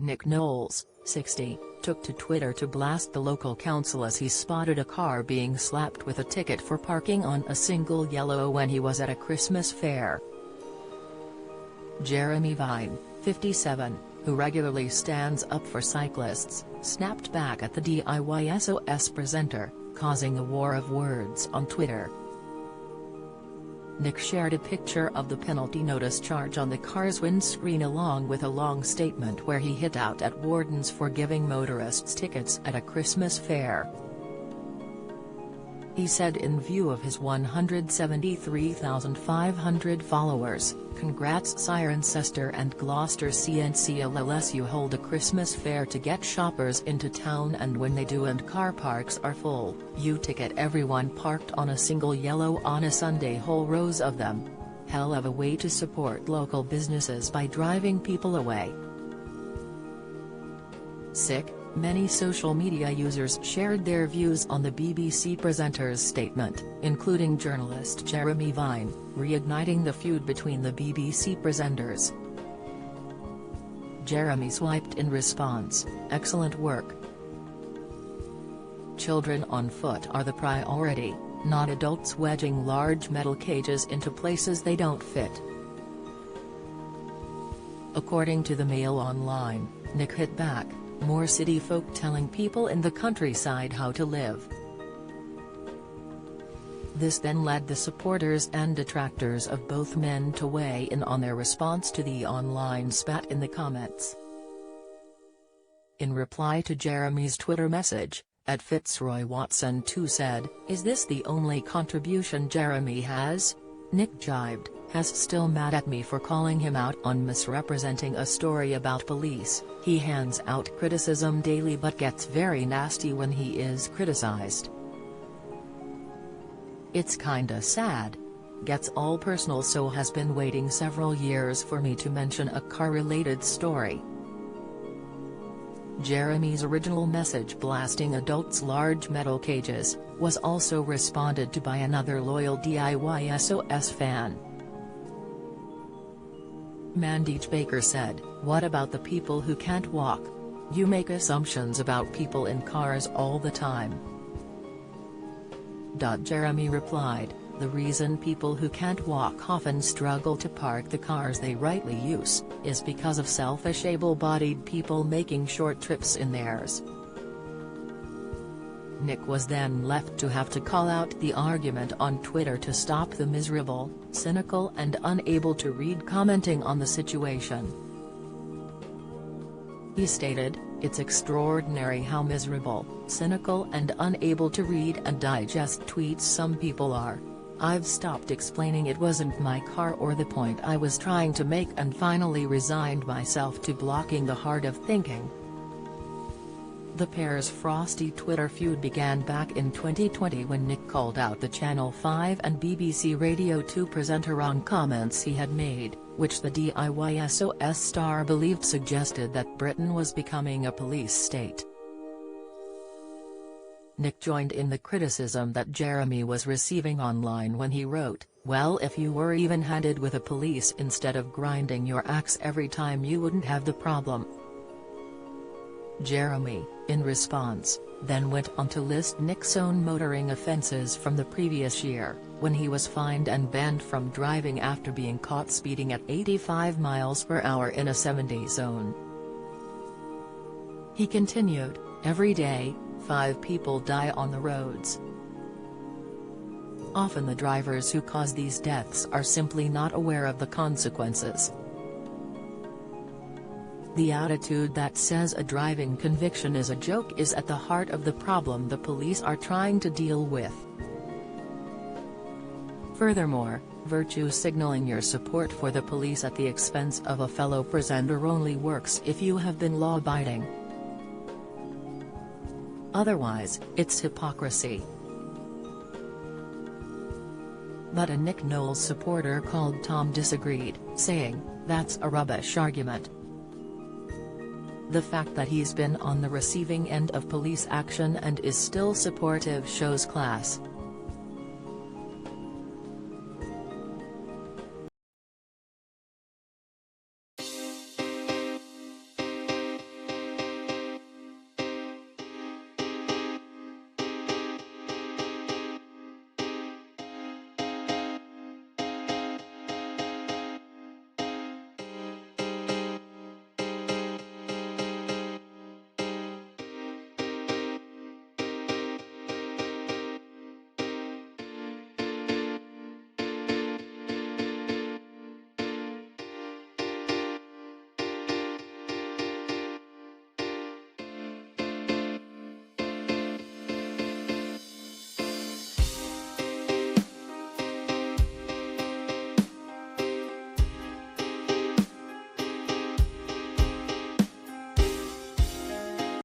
Nick Knowles, 60, took to Twitter to blast the local council as he spotted a car being slapped with a ticket for parking on a single yellow when he was at a Christmas fair. Jeremy Vine, 57, who regularly stands up for cyclists, snapped back at the DIY presenter, causing a war of words on Twitter. Nick shared a picture of the penalty notice charge on the car's windscreen along with a long statement where he hit out at wardens for giving motorists tickets at a Christmas fair. He said in view of his 173,500 followers, "Congrats Cirencester and Gloucester CNCLLS, you hold a Christmas fair to get shoppers into town, and when they do and car parks are full, you ticket everyone parked on a single yellow on a Sunday, whole rows of them. Hell of a way to support local businesses by driving people away." Sick. Many social media users shared their views on the BBC presenter's statement, including journalist Jeremy Vine, reigniting the feud between the BBC presenters. Jeremy swiped in response, "Excellent work. Children on foot are the priority, not adults wedging large metal cages into places they don't fit." According to the Mail Online, Nick hit back, "More city folk telling people in the countryside how to live." This then led the supporters and detractors of both men to weigh in on their response to the online spat in the comments. In reply to Jeremy's Twitter message, @FitzroyWatson2 said, "Is this the only contribution Jeremy has? Nick jibed, has still mad at me for calling him out on misrepresenting a story about police. He hands out criticism daily but gets very nasty when he is criticized. It's kinda sad. Gets all personal, so has been waiting several years for me to mention a car-related story." Jeremy's original message blasting adults' large metal cages was also responded to by another loyal DIYSOS fan. Mandich Baker said, "What about the people who can't walk? You make assumptions about people in cars all the time." Jeremy replied, "The reason people who can't walk often struggle to park the cars they rightly use, is because of selfish able-bodied people making short trips in theirs." Nick was then left to have to call out the argument on Twitter to stop the miserable, cynical and unable to read commenting on the situation. He stated, "It's extraordinary how miserable, cynical and unable to read and digest tweets some people are. I've stopped explaining it wasn't my car or the point I was trying to make and finally resigned myself to blocking the heart of thinking." The pair's frosty Twitter feud began back in 2020 when Nick called out the Channel 5 and BBC Radio 2 presenter on comments he had made, which the DIYSOS star believed suggested that Britain was becoming a police state. Nick joined in the criticism that Jeremy was receiving online when he wrote, "Well, if you were even-handed with a police instead of grinding your axe every time, you wouldn't have the problem." Jeremy, in response, then went on to list Nick's own motoring offences from the previous year, when he was fined and banned from driving after being caught speeding at 85 miles per hour in a 70 zone. He continued, "Every day, 5 people die on the roads. Often the drivers who cause these deaths are simply not aware of the consequences. The attitude that says a driving conviction is a joke is at the heart of the problem the police are trying to deal with. Furthermore, virtue signaling your support for the police at the expense of a fellow presenter only works if you have been law-abiding. Otherwise, it's hypocrisy." But a Nick Knowles supporter called Tom disagreed, saying, "That's a rubbish argument. The fact that he's been on the receiving end of police action and is still supportive shows class."